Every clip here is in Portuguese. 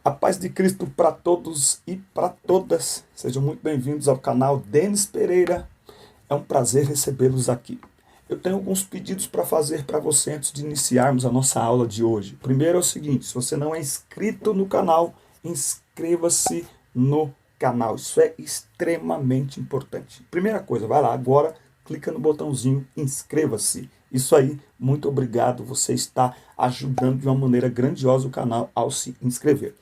A paz de Cristo para todos e para todas. Sejam muito bem-vindos ao canal Denis Pereira. É um prazer recebê-los aqui. Eu tenho alguns pedidos para fazer para você antes de iniciarmos a nossa aula de hoje. Primeiro é o seguinte: se você não é inscrito no canal, inscreva-se no canal. Isso é extremamente importante. Primeira coisa, vai lá agora, clica no botãozinho inscreva-se. Isso aí, muito obrigado. Você está ajudando de uma maneira grandiosa o canal ao se inscrever.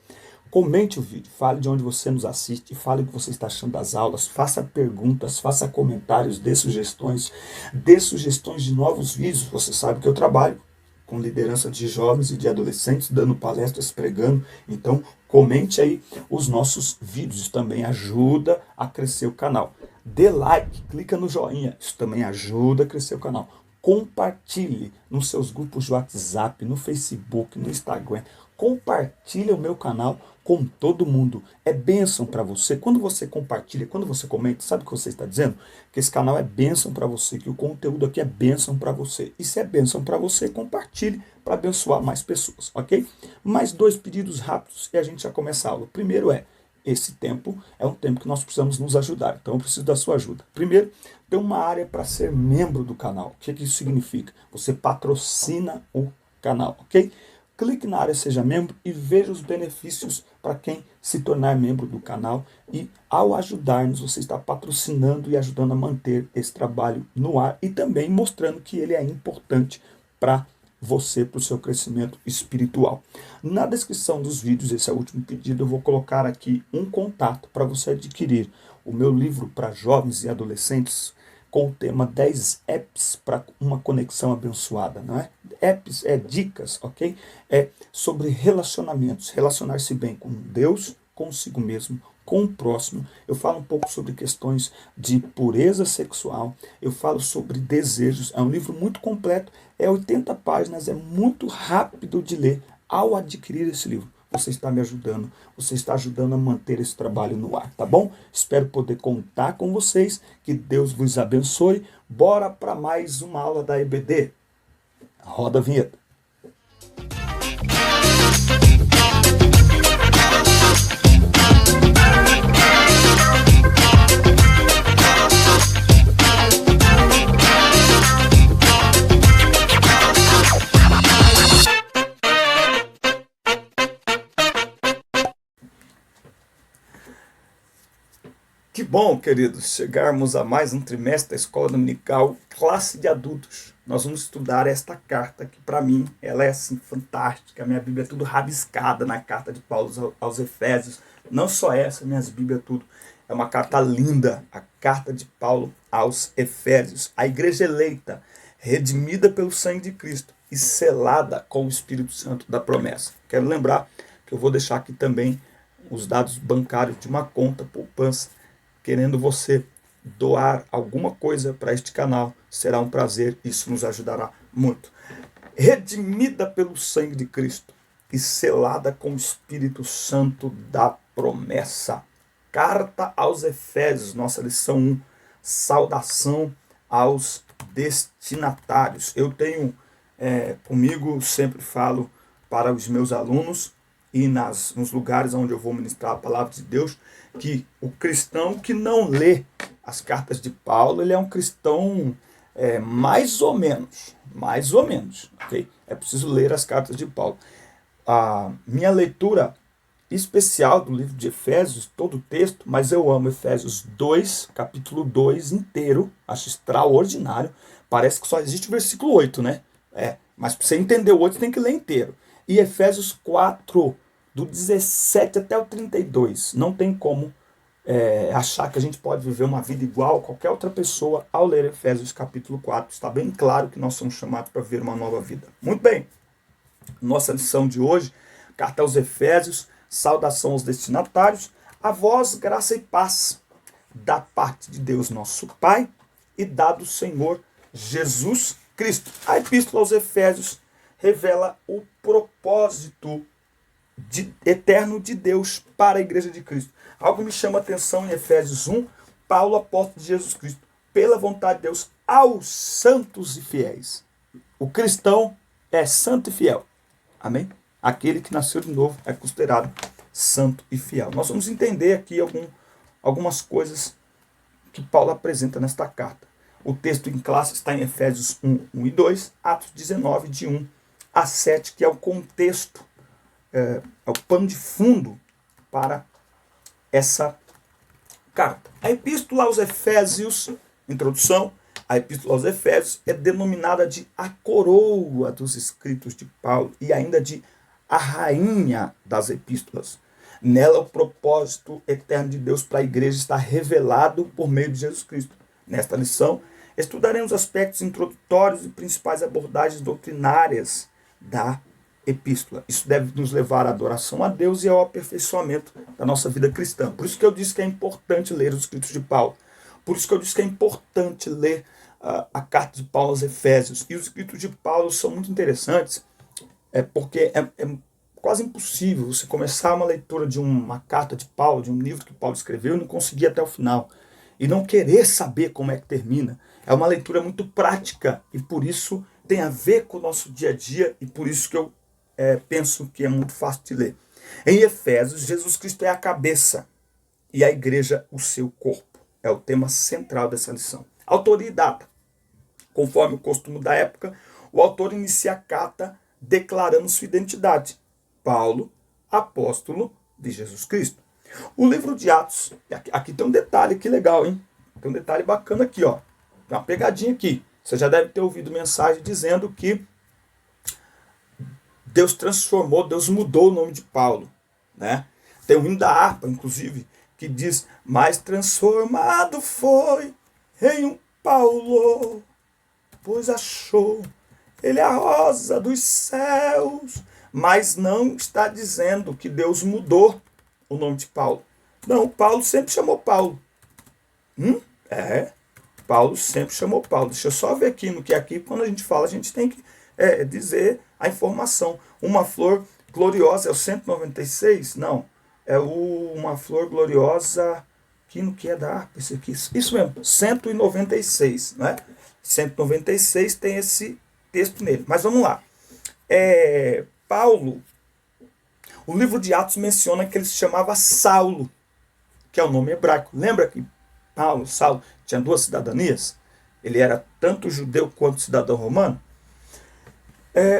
Comente o vídeo, fale de onde você nos assiste, fale o que você está achando das aulas, faça perguntas, faça comentários, dê sugestões de novos vídeos. Você sabe que eu trabalho com liderança de jovens e de adolescentes, dando palestras, pregando. Então, comente aí os nossos vídeos, isso também ajuda a crescer o canal. Dê like, clica no joinha, isso também ajuda a crescer o canal. Compartilhe nos seus grupos de WhatsApp, no Facebook, no Instagram. Compartilhe o meu canal com todo mundo. É bênção para você. Quando você compartilha, quando você comenta, sabe o que você está dizendo? Que esse canal é bênção para você, que o conteúdo aqui é bênção para você. E se é bênção para você, compartilhe para abençoar mais pessoas, ok? Mais dois pedidos rápidos e a gente já começa a aula. O primeiro é: esse tempo é um tempo que nós precisamos nos ajudar, então eu preciso da sua ajuda. Primeiro, tem uma área para ser membro do canal. O que isso significa? Você patrocina o canal, ok? Clique na área Seja Membro e veja os benefícios para quem se tornar membro do canal. E ao ajudar-nos, você está patrocinando e ajudando a manter esse trabalho no ar e também mostrando que ele é importante para você, para o seu crescimento espiritual. Na descrição dos vídeos, esse é o último pedido, eu vou colocar aqui um contato para você adquirir o meu livro para jovens e adolescentes com o tema 10 apps para uma conexão abençoada, não é? Apps é dicas, ok? É sobre relacionamentos, relacionar-se bem com Deus, consigo mesmo, com o próximo. Eu falo um pouco sobre questões de pureza sexual, eu falo sobre desejos. É um livro muito completo, é 80 páginas, é muito rápido de ler. Ao adquirir esse livro, você está me ajudando, você está ajudando a manter esse trabalho no ar, tá bom? Espero poder contar com vocês, que Deus vos abençoe. Bora para mais uma aula da EBD. Roda a vinheta. Que bom, queridos, chegarmos a mais um trimestre da Escola Dominical, classe de adultos. Nós vamos estudar esta carta, que para mim, ela é assim, fantástica. A minha Bíblia é tudo rabiscada na carta de Paulo aos Efésios. Não só essa, minhas Bíblias tudo. É uma carta linda, a carta de Paulo aos Efésios. A igreja eleita, redimida pelo sangue de Cristo e selada com o Espírito Santo da promessa. Quero lembrar que eu vou deixar aqui também os dados bancários de uma conta poupança. Querendo você doar alguma coisa para este canal, será um prazer, isso nos ajudará muito. Redimida pelo sangue de Cristo e selada com o Espírito Santo da promessa. Carta aos Efésios, nossa lição 1, saudação aos destinatários. Eu tenho comigo, sempre falo para os meus alunos e nos lugares onde eu vou ministrar a palavra de Deus, que o cristão que não lê as cartas de Paulo, ele é um cristão mais ou menos, ok? É preciso ler as cartas de Paulo. A minha leitura especial do livro de Efésios, todo o texto, mas eu amo Efésios 2, capítulo 2 inteiro, acho extraordinário. Parece que só existe o versículo 8, né? Mas para você entender o 8, tem que ler inteiro. E Efésios 4, do 17 até o 32. Não tem como achar que a gente pode viver uma vida igual a qualquer outra pessoa ao ler Efésios capítulo 4. Está bem claro que nós somos chamados para viver uma nova vida. Muito bem. Nossa lição de hoje, carta aos Efésios, saudação aos destinatários. A vós, graça e paz, da parte de Deus nosso Pai e da do Senhor Jesus Cristo. A epístola aos Efésios revela o propósito eterno de Deus para a igreja de Cristo. Algo me chama a atenção em Efésios 1, Paulo, apóstolo de Jesus Cristo, pela vontade de Deus, aos santos e fiéis. O cristão é santo e fiel. Amém? Aquele que nasceu de novo é considerado santo e fiel. Nós vamos entender aqui algumas coisas que Paulo apresenta nesta carta. O texto em classe está em Efésios 1 e 2, Atos 19, de 1 a 7, que é o contexto, é o pano de fundo para essa carta. A epístola aos Efésios, introdução, a epístola aos Efésios é denominada de a coroa dos escritos de Paulo e ainda de a rainha das epístolas. Nela o propósito eterno de Deus para a igreja está revelado por meio de Jesus Cristo. Nesta lição, estudaremos aspectos introdutórios e principais abordagens doutrinárias da epístola. Isso deve nos levar à adoração a Deus e ao aperfeiçoamento da nossa vida cristã. Por isso que eu disse que é importante ler os escritos de Paulo. Por isso que eu disse que é importante ler a carta de Paulo aos Efésios. E os escritos de Paulo são muito interessantes, porque é quase impossível você começar uma leitura de uma carta de Paulo, de um livro que Paulo escreveu, e não conseguir até o final. E não querer saber como é que termina. É uma leitura muito prática e por isso tem a ver com o nosso dia a dia e por isso que eu penso que é muito fácil de ler. Em Efésios, Jesus Cristo é a cabeça e a igreja o seu corpo. É o tema central dessa lição. Autoria e data. Conforme o costume da época, o autor inicia a carta declarando sua identidade. Paulo, apóstolo de Jesus Cristo. O livro de Atos, aqui tem um detalhe que legal, hein? Tem um detalhe bacana aqui, ó. Tem uma pegadinha aqui. Você já deve ter ouvido mensagem dizendo que Deus transformou, Deus mudou o nome de Paulo, né? Tem um hino da harpa, inclusive, que diz: mas transformado foi em um Paulo, pois achou ele a rosa dos céus. Mas não está dizendo que Deus mudou o nome de Paulo. Não, Paulo sempre chamou Paulo. Paulo sempre chamou Paulo. Deixa eu só ver aqui no que é aqui, quando a gente fala, a gente tem que dizer a informação. Uma flor gloriosa é o 196? Não. É uma flor gloriosa, aqui no que é da harpa, isso aqui. Isso mesmo, 196, né? 196 tem esse texto nele. Mas vamos lá. Paulo, o livro de Atos menciona que ele se chamava Saulo, que é o nome hebraico. Lembra que Saulo tinha duas cidadanias? Ele era tanto judeu quanto cidadão romano.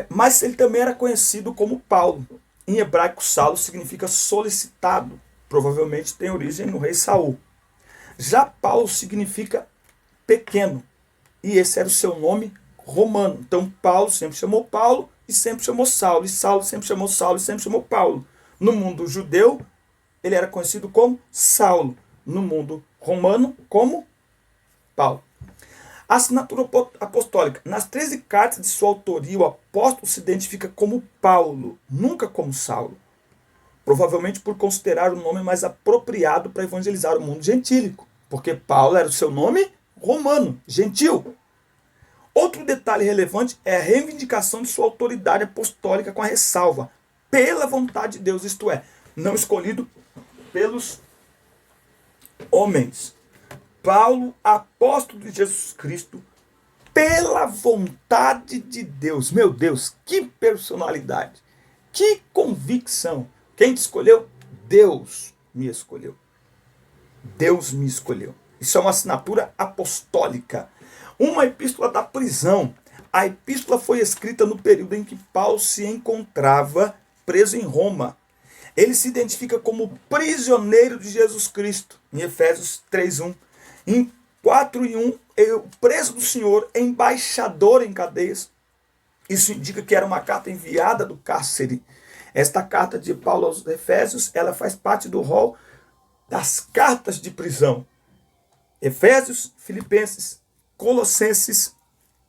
Mas ele também era conhecido como Paulo. Em hebraico, Saulo significa solicitado. Provavelmente tem origem no rei Saul. Já Paulo significa pequeno. E esse era o seu nome romano. Então Paulo sempre chamou Paulo e sempre chamou Saulo. E Saulo sempre chamou Saulo e sempre chamou Paulo. No mundo judeu, ele era conhecido como Saulo. No mundo romano, como Paulo. A assinatura apostólica. Nas 13 cartas de sua autoria, o apóstolo se identifica como Paulo, nunca como Saulo. Provavelmente por considerar o nome mais apropriado para evangelizar o mundo gentílico. Porque Paulo era o seu nome romano, gentil. Outro detalhe relevante é a reivindicação de sua autoridade apostólica com a ressalva: pela vontade de Deus, isto é, não escolhido pelos homens. Paulo, apóstolo de Jesus Cristo, pela vontade de Deus. Meu Deus, que personalidade, que convicção. Quem te escolheu? Deus me escolheu. Deus me escolheu. Isso é uma assinatura apostólica. Uma epístola da prisão. A epístola foi escrita no período em que Paulo se encontrava preso em Roma. Ele se identifica como prisioneiro de Jesus Cristo, em Efésios 3:1. Em 4:1, preso do Senhor, embaixador em cadeias. Isso indica que era uma carta enviada do cárcere. Esta carta de Paulo aos Efésios, ela faz parte do rol das cartas de prisão. Efésios, Filipenses, Colossenses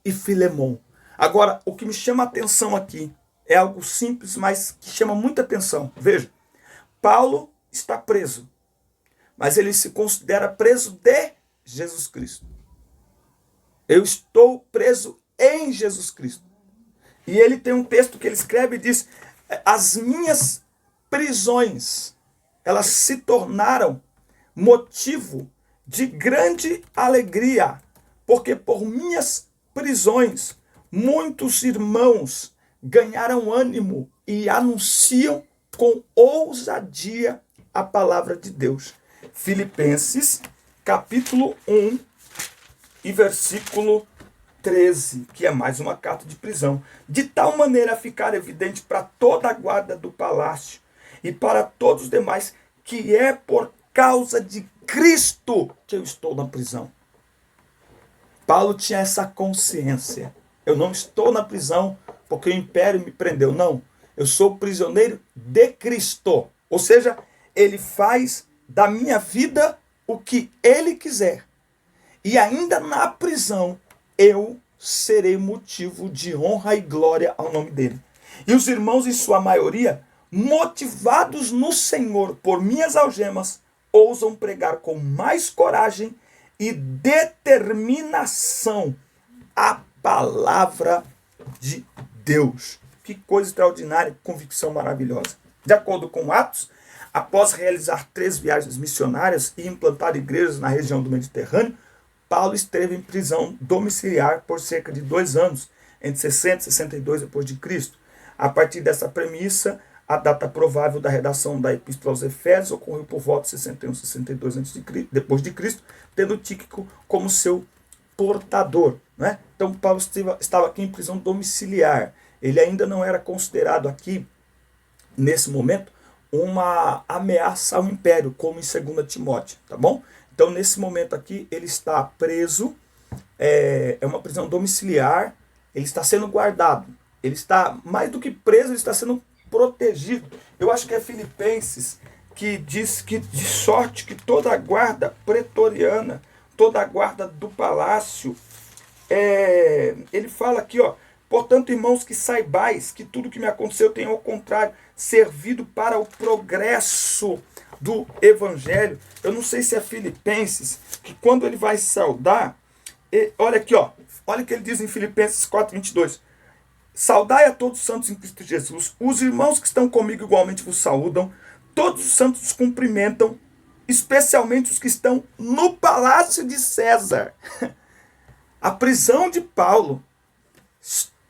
e Filemon. Agora, o que me chama a atenção aqui é algo simples, mas que chama muita atenção. Veja, Paulo está preso, mas ele se considera preso de Jesus Cristo. Eu estou preso em Jesus Cristo. E ele tem um texto que ele escreve e diz: as minhas prisões, elas se tornaram motivo de grande alegria, porque por minhas prisões muitos irmãos ganharam ânimo e anunciam com ousadia a palavra de Deus. Filipenses, capítulo 1 e versículo 13, que é mais uma carta de prisão. De tal maneira a ficar evidente para toda a guarda do palácio e para todos os demais que é por causa de Cristo que eu estou na prisão. Paulo tinha essa consciência. Eu não estou na prisão porque o império me prendeu. Não. Eu sou prisioneiro de Cristo. Ou seja, ele faz da minha vida o que ele quiser. E ainda na prisão, eu serei motivo de honra e glória ao nome dele. E os irmãos, em sua maioria, motivados no Senhor por minhas algemas, ousam pregar com mais coragem e determinação a palavra de Deus. Que coisa extraordinária, convicção maravilhosa. De acordo com Atos, após realizar 3 viagens missionárias e implantar igrejas na região do Mediterrâneo, Paulo esteve em prisão domiciliar por cerca de 2 anos, entre 60 e 62 d.C. A partir dessa premissa, a data provável da redação da Epístola aos Efésios ocorreu por volta de 61 e 62 d.C., tendo Tíquico como seu portador. Né? Então, Paulo estava aqui em prisão domiciliar. Ele ainda não era considerado aqui, nesse momento, uma ameaça ao império, como em 2 Timóteo. Tá bom? Então, nesse momento aqui, ele está preso, é uma prisão domiciliar, ele está sendo guardado. Ele está, mais do que preso, ele está sendo protegido. Eu acho que é Filipenses que diz que de sorte que toda a guarda pretoriana, toda a guarda do palácio, ele fala aqui, ó, portanto, irmãos, que saibais que tudo que me aconteceu tem, ao contrário, servido para o progresso do evangelho. Eu não sei se é Filipenses, que quando ele vai saudar, olha aqui, ó, olha o que ele diz em Filipenses 4:22. Saudai a todos os santos em Cristo Jesus. Os irmãos que estão comigo igualmente vos saúdam. Todos os santos os cumprimentam, especialmente os que estão no palácio de César. A prisão de Paulo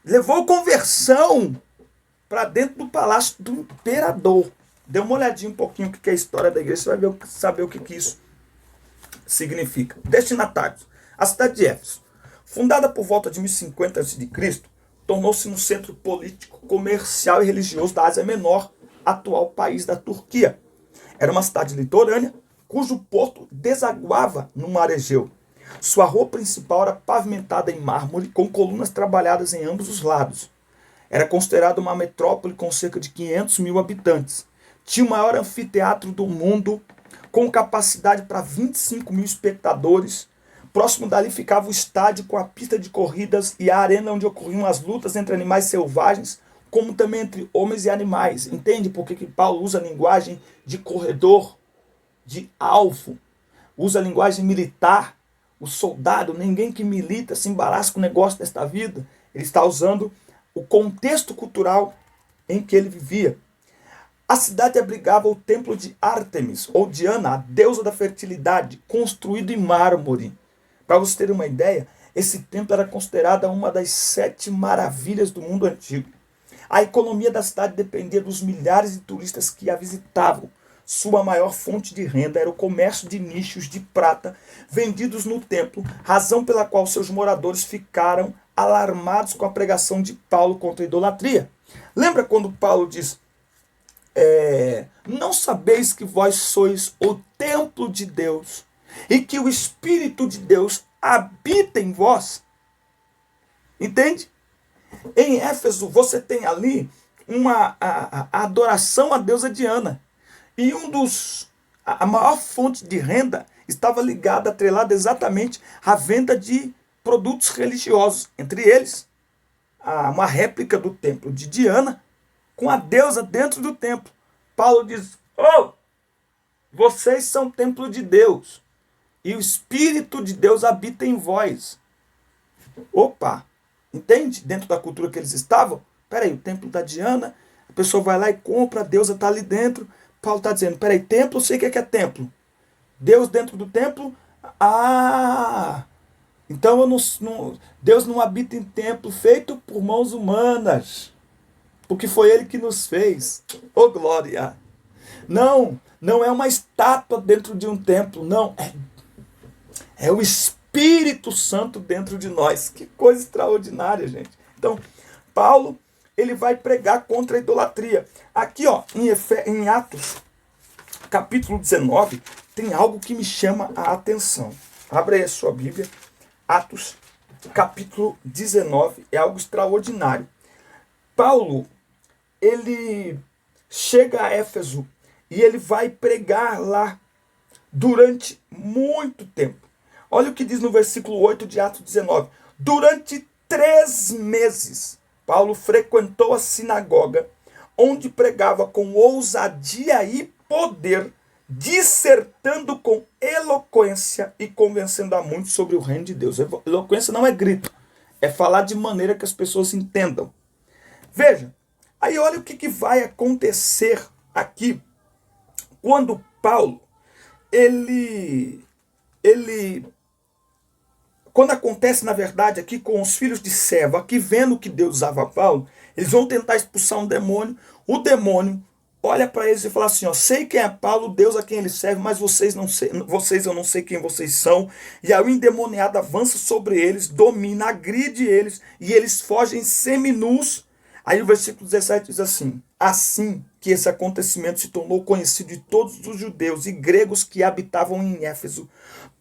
levou conversão para dentro do palácio do imperador. Dê uma olhadinha um pouquinho o que é a história da igreja, você vai saber o que isso significa. Destinatários. A cidade de Éfeso, fundada por volta de 1050 a.C., tornou-se um centro político, comercial e religioso da Ásia Menor, atual país da Turquia. Era uma cidade litorânea, cujo porto desaguava no mar Egeu. Sua rua principal era pavimentada em mármore, com colunas trabalhadas em ambos os lados. Era considerada uma metrópole com cerca de 500 mil habitantes. Tinha o maior anfiteatro do mundo, com capacidade para 25 mil espectadores. Próximo dali ficava o estádio com a pista de corridas e a arena onde ocorriam as lutas entre animais selvagens, como também entre homens e animais. Entende por que Paulo usa a linguagem de corredor, de alvo? Usa a linguagem militar. O soldado, ninguém que milita se embaraça com o negócio desta vida. Ele está usando o contexto cultural em que ele vivia. A cidade abrigava o templo de Ártemis, ou Diana, a deusa da fertilidade, construído em mármore. Para você ter uma ideia, esse templo era considerado uma das 7 maravilhas do mundo antigo. A economia da cidade dependia dos milhares de turistas que a visitavam. Sua maior fonte de renda era o comércio de nichos de prata vendidos no templo, razão pela qual seus moradores ficaram alarmados com a pregação de Paulo contra a idolatria. Lembra quando Paulo diz, não sabeis que vós sois o templo de Deus e que o Espírito de Deus habita em vós? Entende? Em Éfeso você tem ali a adoração à deusa Diana. E a maior fonte de renda estava ligada, atrelada exatamente à venda de produtos religiosos. Entre eles, uma réplica do templo de Diana com a deusa dentro do templo. Paulo diz, vocês são templo de Deus e o Espírito de Deus habita em vós. Opa, entende? Dentro da cultura que eles estavam, peraí, o templo da Diana, a pessoa vai lá e compra, a deusa está ali dentro. Paulo está dizendo, peraí, templo, eu sei o que é templo. Deus dentro do templo? Então Deus não habita em templo feito por mãos humanas. porque foi ele que nos fez. Oh, glória! Não é uma estátua dentro de um templo, não, é o Espírito Santo dentro de nós. Que coisa extraordinária, gente. Então, Paulo, ele vai pregar contra a idolatria. Aqui, ó, em Atos, capítulo 19, tem algo que me chama a atenção. Abra aí a sua Bíblia. Atos, capítulo 19, é algo extraordinário. Paulo, ele chega a Éfeso e ele vai pregar lá durante muito tempo. Olha o que diz no versículo 8 de Atos 19. Durante 3 meses, Paulo frequentou a sinagoga, onde pregava com ousadia e poder, dissertando com eloquência e convencendo a muitos sobre o reino de Deus. Eloquência não é grito, é falar de maneira que as pessoas entendam. Veja, aí olha o que vai acontecer aqui quando Paulo, quando acontece, na verdade, aqui com os filhos de Seva, aqui vendo que Deus usava Paulo, eles vão tentar expulsar um demônio. O demônio olha para eles e fala assim, ó, sei quem é Paulo, Deus a quem ele serve, mas vocês eu não sei quem vocês são. E aí o endemoniado avança sobre eles, domina, agride eles, e eles fogem seminus. Aí o versículo 17 diz assim, assim que esse acontecimento se tornou conhecido de todos os judeus e gregos que habitavam em Éfeso,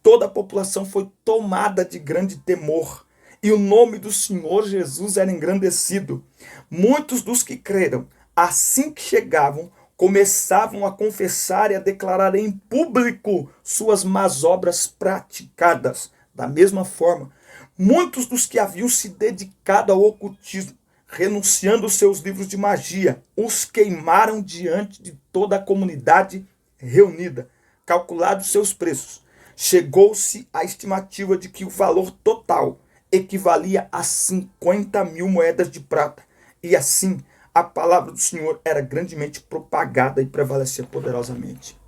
toda a população foi tomada de grande temor, e o nome do Senhor Jesus era engrandecido. Muitos dos que creram, assim que chegavam, começavam a confessar e a declarar em público suas más obras praticadas. Da mesma forma, muitos dos que haviam se dedicado ao ocultismo, renunciando seus livros de magia, os queimaram diante de toda a comunidade reunida. Calculados seus preços, chegou-se à estimativa de que o valor total equivalia a 50.000 moedas de prata. E assim, a palavra do Senhor era grandemente propagada e prevalecia poderosamente.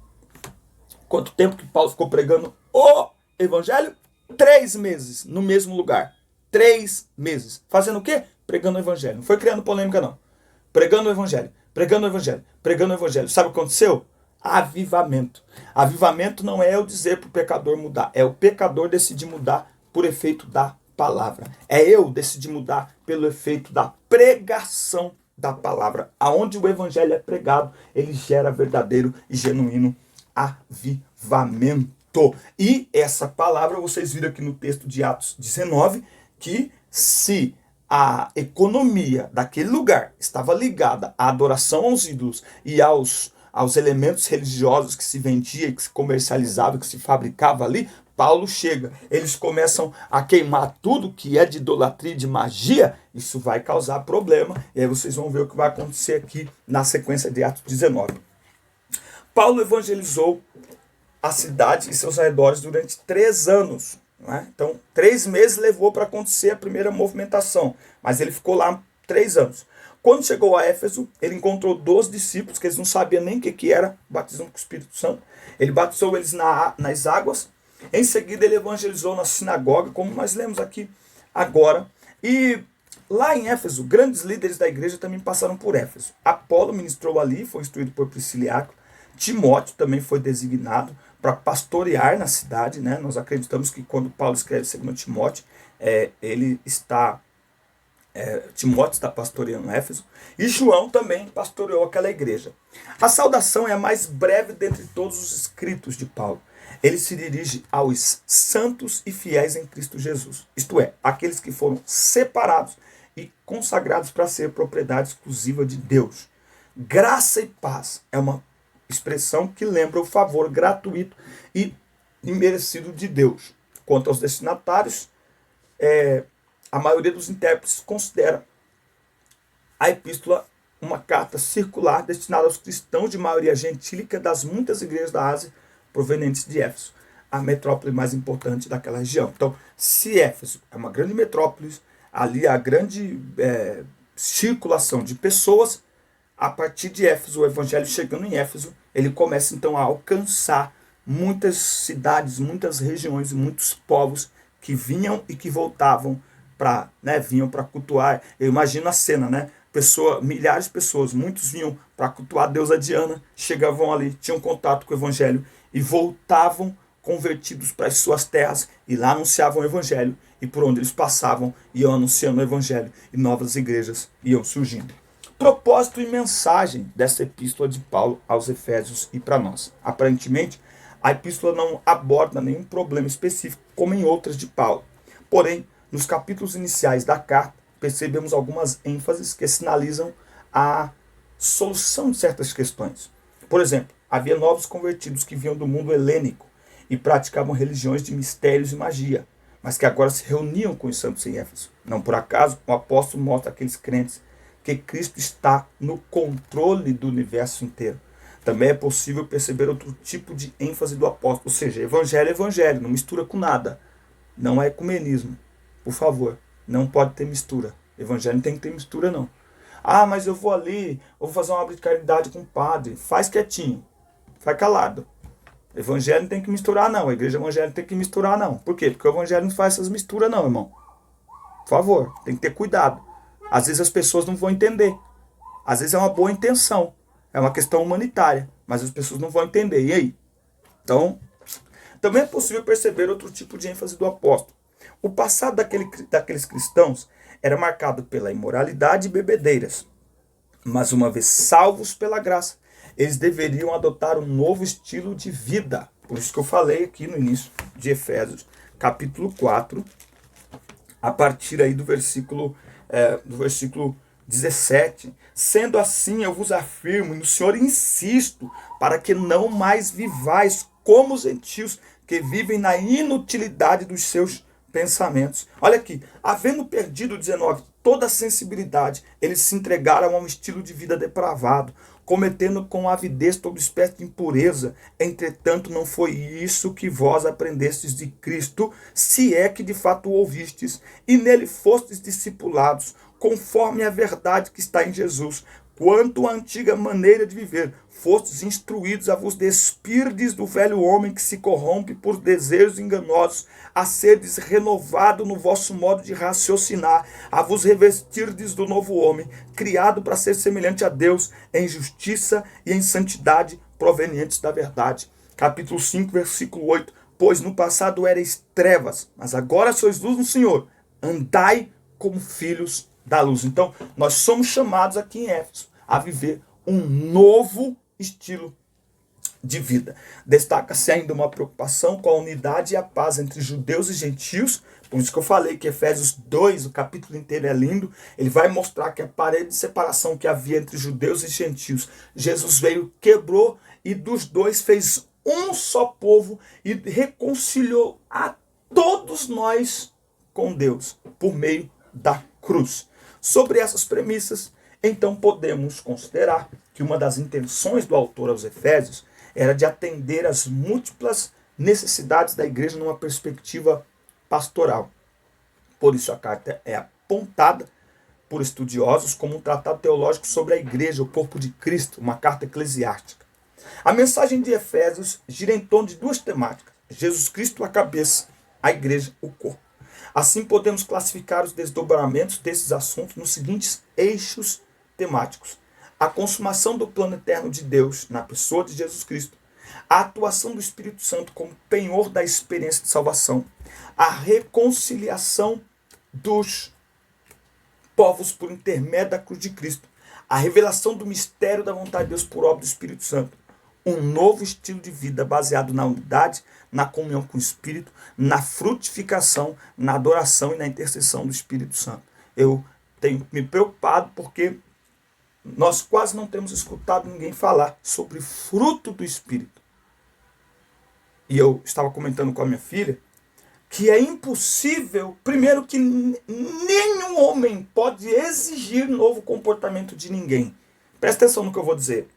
Quanto tempo que Paulo ficou pregando o evangelho? 3 meses no mesmo lugar. 3 meses. Fazendo o quê? Pregando o evangelho. Não foi criando polêmica, não. Pregando o evangelho, pregando o evangelho, pregando o evangelho. Sabe o que aconteceu? Avivamento. Avivamento não é eu dizer para o pecador mudar. É o pecador decidir mudar por efeito da palavra. É eu decidir mudar pelo efeito da pregação da palavra. Aonde o evangelho é pregado, ele gera verdadeiro e genuíno avivamento. E essa palavra, vocês viram aqui no texto de Atos 19, que se a economia daquele lugar estava ligada à adoração aos ídolos e aos elementos religiosos que se vendia, que se comercializava, que se fabricava ali, Paulo chega, eles começam a queimar tudo que é de idolatria, de magia, isso vai causar problema, e aí vocês vão ver o que vai acontecer aqui na sequência de Atos 19. Paulo evangelizou a cidade e seus arredores durante 3 anos. Então, 3 meses levou para acontecer a primeira movimentação, mas ele ficou lá 3 anos. Quando chegou a Éfeso, ele encontrou 12 discípulos, que eles não sabiam nem o que era batismo com o Espírito Santo. Ele batizou eles nas águas. Em seguida, ele evangelizou na sinagoga, como nós lemos aqui agora. E lá em Éfeso, grandes líderes da igreja também passaram por Éfeso. Apolo ministrou ali, foi instruído por Priscila e Áquila. Timóteo também foi designado para pastorear na cidade, né? Nós acreditamos que quando Paulo escreve 2 Timóteo, Timóteo está pastoreando Éfeso, e João também pastoreou aquela igreja. A saudação é a mais breve dentre todos os escritos de Paulo. Ele se dirige aos santos e fiéis em Cristo Jesus, isto é, aqueles que foram separados e consagrados para ser propriedade exclusiva de Deus. Graça e paz é uma expressão que lembra o favor gratuito e imerecido de Deus. Quanto aos destinatários, a maioria dos intérpretes considera a epístola uma carta circular destinada aos cristãos de maioria gentílica das muitas igrejas da Ásia provenientes de Éfeso, a metrópole mais importante daquela região. Então, se Éfeso é uma grande metrópole, ali há grande circulação de pessoas. A partir de Éfeso, o evangelho chegando em Éfeso, ele começa então a alcançar muitas cidades, muitas regiões, muitos povos que vinham e que voltavam vinham para cultuar. Eu imagino a cena, né? O milhares de pessoas, muitos vinham para cultuar a deusa Diana, chegavam ali, tinham contato com o evangelho e voltavam convertidos para as suas terras e lá anunciavam o evangelho, e por onde eles passavam iam anunciando o evangelho e novas igrejas iam surgindo. Propósito e mensagem dessa epístola de Paulo aos Efésios e para nós. Aparentemente, a epístola não aborda nenhum problema específico como em outras de Paulo. Porém, nos capítulos iniciais da carta, percebemos algumas ênfases que sinalizam a solução de certas questões. Por exemplo, havia novos convertidos que vinham do mundo helênico e praticavam religiões de mistérios e magia, mas que agora se reuniam com os santos em Éfeso. Não por acaso, o apóstolo mostra àqueles crentes que Cristo está no controle do universo inteiro. Também é possível perceber outro tipo de ênfase do apóstolo, ou seja, evangelho é evangelho, não mistura com nada. Não é ecumenismo. Por favor, não pode ter mistura. Evangelho não tem que ter mistura, não. Ah, mas eu vou ali, eu vou fazer uma obra de caridade com o padre. Faz quietinho, faz calado. Evangelho não tem que misturar, não. A igreja evangélica tem que misturar, não. Por quê? Porque o evangelho não faz essas misturas, não, irmão. Por favor, tem que ter cuidado. Às vezes as pessoas não vão entender. Às vezes é uma boa intenção. É uma questão humanitária. Mas as pessoas não vão entender. E aí? Então, também é possível perceber outro tipo de ênfase do apóstolo. O passado daqueles cristãos era marcado pela imoralidade e bebedeiras. Mas uma vez salvos pela graça, eles deveriam adotar um novo estilo de vida. Por isso que eu falei aqui no início de Efésios, capítulo 4, a partir aí do versículo 17. Sendo assim, eu vos afirmo, e no Senhor insisto, para que não mais vivais como os gentios que vivem na inutilidade dos seus pensamentos. Olha aqui, havendo perdido 19 toda a sensibilidade, eles se entregaram a um estilo de vida depravado, cometendo com avidez toda espécie de impureza. Entretanto, não foi isso que vós aprendestes de Cristo, se é que de fato o ouvistes, e nele fostes discipulados, conforme a verdade que está em Jesus. Quanto à antiga maneira de viver, fostes instruídos a vos despirdes do velho homem que se corrompe por desejos enganosos, a serdes renovado no vosso modo de raciocinar, a vos revestirdes do novo homem, criado para ser semelhante a Deus, em justiça e em santidade provenientes da verdade. Capítulo 5, versículo 8. Pois no passado erais trevas, mas agora sois luz no Senhor. Andai como filhos da luz. Então, nós somos chamados aqui em Éfeso a viver um novo estilo de vida. Destaca-se ainda uma preocupação com a unidade e a paz entre judeus e gentios. Por isso que eu falei que Efésios 2, o capítulo inteiro é lindo. Ele vai mostrar que a parede de separação que havia entre judeus e gentios, Jesus veio, quebrou e dos dois fez um só povo e reconciliou a todos nós com Deus por meio da cruz. Sobre essas premissas, então podemos considerar que uma das intenções do autor aos Efésios era de atender às múltiplas necessidades da igreja numa perspectiva pastoral. Por isso a carta é apontada por estudiosos como um tratado teológico sobre a igreja, o corpo de Cristo, uma carta eclesiástica. A mensagem de Efésios gira em torno de duas temáticas: Jesus Cristo, a cabeça, a igreja, o corpo. Assim podemos classificar os desdobramentos desses assuntos nos seguintes eixos temáticos: a consumação do plano eterno de Deus na pessoa de Jesus Cristo, a atuação do Espírito Santo como penhor da experiência de salvação, a reconciliação dos povos por intermédio da cruz de Cristo, a revelação do mistério da vontade de Deus por obra do Espírito Santo, um novo estilo de vida baseado na unidade, na comunhão com o Espírito, na frutificação, na adoração e na intercessão do Espírito Santo. Eu tenho me preocupado porque nós quase não temos escutado ninguém falar sobre fruto do Espírito. E eu estava comentando com a minha filha que é impossível, primeiro, que nenhum homem pode exigir novo comportamento de ninguém. Presta atenção no que eu vou dizer.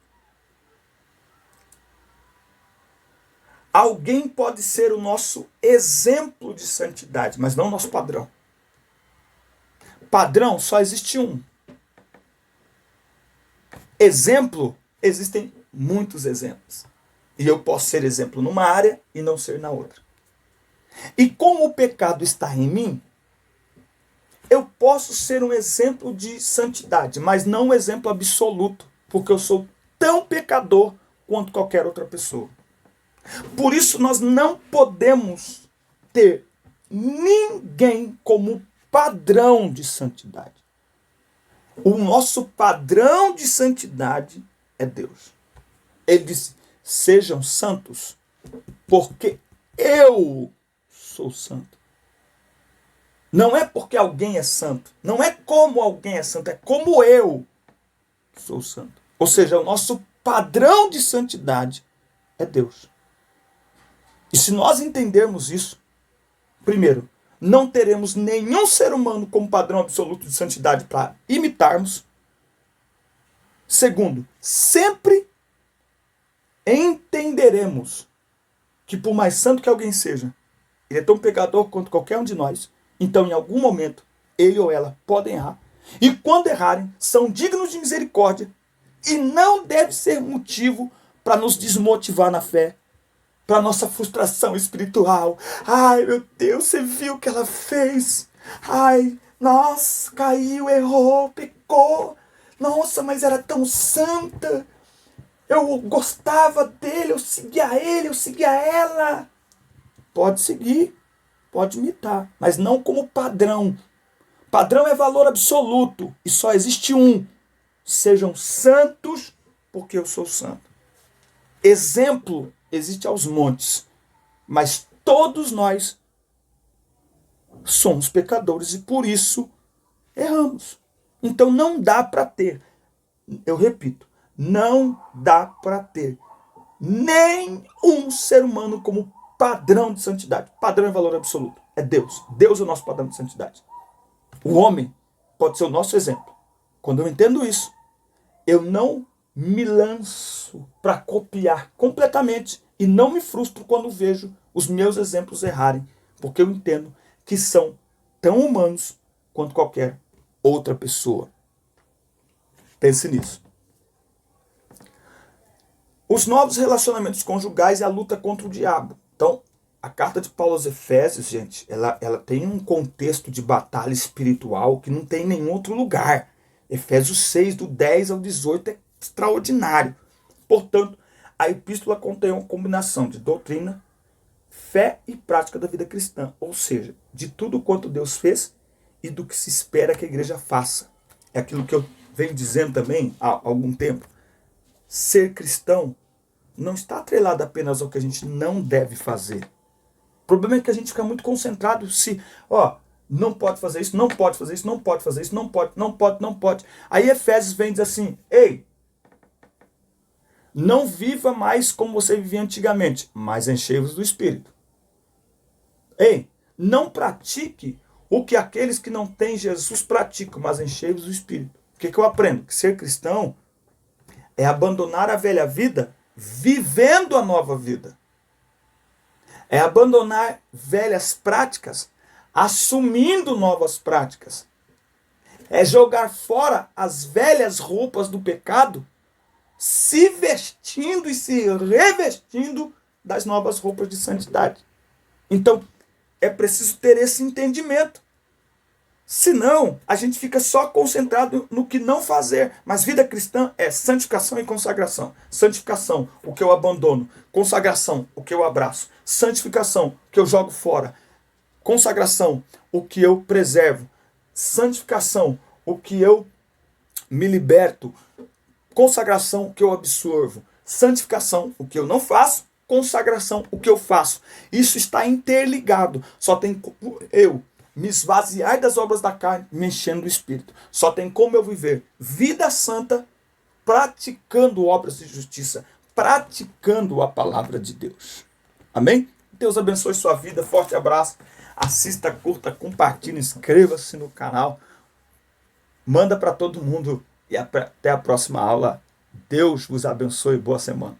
Alguém pode ser o nosso exemplo de santidade, mas não o nosso padrão. Padrão só existe um. Exemplo, existem muitos exemplos. E eu posso ser exemplo numa área e não ser na outra. E como o pecado está em mim, Eu posso ser um exemplo de santidade, mas não um exemplo absoluto, porque eu sou tão pecador quanto qualquer outra pessoa. Por isso nós não podemos ter ninguém como padrão de santidade. O nosso padrão de santidade é Deus. Ele disse: sejam santos, porque eu sou santo. Não é porque alguém é santo, não é como alguém é santo, é como eu sou santo. Ou seja, o nosso padrão de santidade é Deus. E se nós entendermos isso, primeiro, não teremos nenhum ser humano como padrão absoluto de santidade para imitarmos. Segundo, sempre entenderemos que por mais santo que alguém seja, ele é tão pecador quanto qualquer um de nós. Então, em algum momento, ele ou ela podem errar. E quando errarem, são dignos de misericórdia. E não deve ser motivo para nos desmotivar na fé, para nossa frustração espiritual. Ai, meu Deus, você viu o que ela fez? Ai, nossa, caiu, errou, pecou. Nossa, mas era tão santa. Eu gostava dele, eu seguia ele, eu seguia ela. Pode seguir, pode imitar, mas não como padrão. Padrão é valor absoluto e só existe um. Sejam santos, porque eu sou santo. Exemplo existe aos montes, mas todos nós somos pecadores e por isso erramos. Então não dá para ter, eu repito, não dá para ter nenhum ser humano como padrão de santidade. Padrão é valor absoluto, é Deus. Deus é o nosso padrão de santidade. O homem pode ser o nosso exemplo. Quando eu entendo isso, eu não me lanço para copiar completamente e não me frustro quando vejo os meus exemplos errarem, porque eu entendo que são tão humanos quanto qualquer outra pessoa. Pense nisso. Os novos relacionamentos conjugais e a luta contra o diabo. Então, a carta de Paulo aos Efésios, gente, ela tem um contexto de batalha espiritual que não tem em nenhum outro lugar. Efésios 6, do 10 ao 18, é extraordinário. Portanto, a epístola contém uma combinação de doutrina, fé e prática da vida cristã. Ou seja, de tudo quanto Deus fez e do que se espera que a igreja faça. É aquilo que eu venho dizendo também há algum tempo. Ser cristão não está atrelado apenas ao que a gente não deve fazer. O problema é que a gente fica muito concentrado não pode fazer isso, não pode fazer isso, não pode fazer isso, não pode, não pode, não pode. Aí Efésios vem e diz assim: ei, não viva mais como você vivia antigamente, mas enchei-vos do Espírito. Ei, não pratique o que aqueles que não têm Jesus praticam, mas enchei-vos do Espírito. O que eu aprendo? Que ser cristão é abandonar a velha vida vivendo a nova vida. É abandonar velhas práticas assumindo novas práticas. É jogar fora as velhas roupas do pecado, se vestindo e se revestindo das novas roupas de santidade. Então, é preciso ter esse entendimento. Senão, a gente fica só concentrado no que não fazer. Mas vida cristã é santificação e consagração. Santificação, o que eu abandono. Consagração, o que eu abraço. Santificação, o que eu jogo fora. Consagração, o que eu preservo. Santificação, o que eu me liberto. Consagração, o que eu absorvo. Santificação, o que eu não faço. Consagração, o que eu faço. Isso está interligado. Só tem eu me esvaziar das obras da carne, me enchendo do Espírito. Só tem como eu viver vida santa, praticando obras de justiça, praticando a palavra de Deus. Amém? Deus abençoe sua vida. Forte abraço. Assista, curta, compartilhe, inscreva-se no canal. Manda para todo mundo e até a próxima aula. Deus vos abençoe. Boa semana.